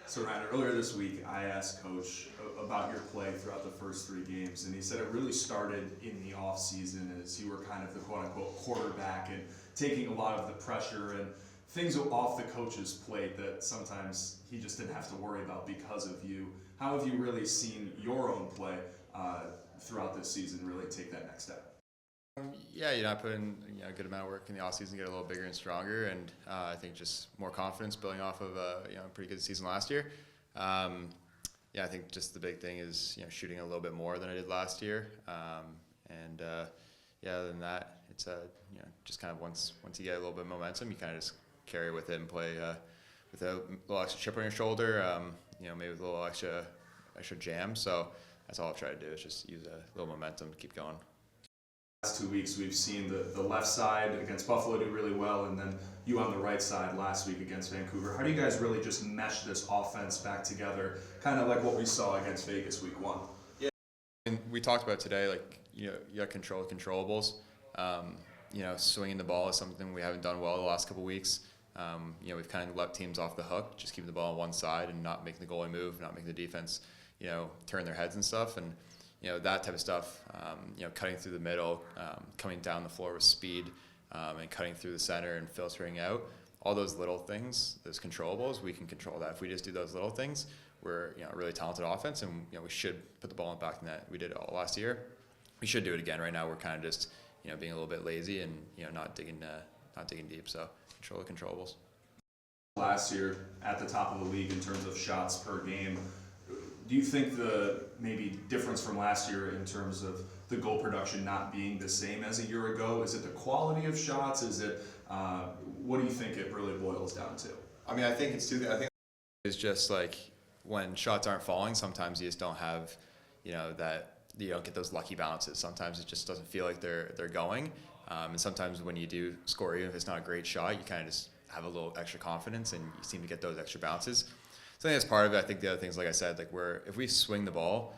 So Ryan, earlier this week, I asked Coach about your play throughout the first three games, and he said it really started in the off season as you were kind of the quote-unquote quarterback and taking a lot of the pressure and things off the coach's plate that sometimes he just didn't have to worry about because of you. How have you really seen your own play throughout this season really take that next step? Yeah, I put in a good amount of work in the off season, get a little bigger and stronger, and I think just more confidence building off of a pretty good season last year. I think just the big thing is shooting a little bit more than I did last year, other than that, it's just kind of once you get a little bit of momentum, you kind of just carry with it and play with a little extra chip on your shoulder, maybe with a little extra jam. So that's all I've tried to do is just use a little momentum to keep going. Last 2 weeks we've seen the left side against Buffalo do really well, and then you on the right side last week against Vancouver. How do you guys really just mesh this offense back together, kind of like what we saw against Vegas week 1? Yeah, and we talked about today, you got control the controllables. Swinging the ball is something we haven't done well the last couple of weeks. We've kind of let teams off the hook, just keeping the ball on one side and not making the goalie move, not making the defense turn their heads and stuff. And that type of stuff, cutting through the middle, coming down the floor with speed, and cutting through the center and filtering out, all those little things, those controllables, we can control that. If we just do those little things, we're a really talented offense, and we should put the ball in the back of the net. We did it all last year. We should do it again. Right now we're kind of just being a little bit lazy and not digging deep. So control the controllables. Last year at the top of the league in terms of shots per game. Do you think the maybe difference from last year in terms of the goal production not being the same as a year ago? Is it the quality of shots? Is it what do you think it really boils down to? I mean, I think it's it's just like when shots aren't falling, sometimes you just don't have that you don't get those lucky bounces. Sometimes it just doesn't feel like they're going, and sometimes when you do score, even if it's not a great shot, you kind of just have a little extra confidence and you seem to get those extra bounces. So I think that's part of it. I think the other things, like I said, if we swing the ball,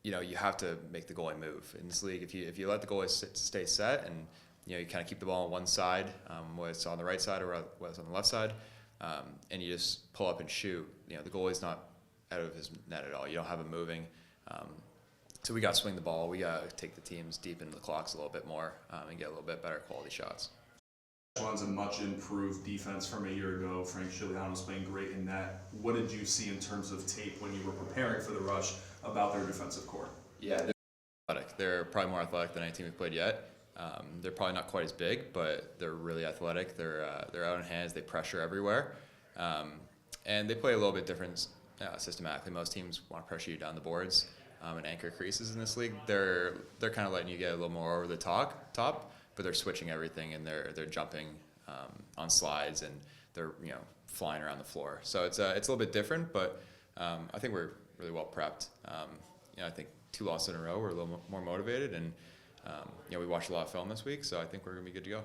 you have to make the goalie move. In this league, if you let the goalie stay set and you kind of keep the ball on one side, whether it's on the right side or whether it's on the left side, and you just pull up and shoot, the goalie's not out of his net at all. You don't have him moving. So we got to swing the ball. We got to take the teams deep into the clocks a little bit more and get a little bit better quality shots. One's a much improved defense from a year ago. Frank Giuliano's playing great in that. What did you see in terms of tape when you were preparing for the rush about their defensive core? Yeah, they're athletic. They're probably more athletic than any team we've played yet. They're probably not quite as big, but they're really athletic. They're out in hands. They pressure everywhere, and they play a little bit different systematically. Most teams want to pressure you down the boards and anchor creases in this league. They're kind of letting you get a little more over the top. But they're switching everything, and they're jumping on slides, and they're flying around the floor. So it's a little bit different, but I think we're really well prepped. I think 2 losses in a row, we're a little more motivated, and we watched a lot of film this week, so I think we're gonna be good to go.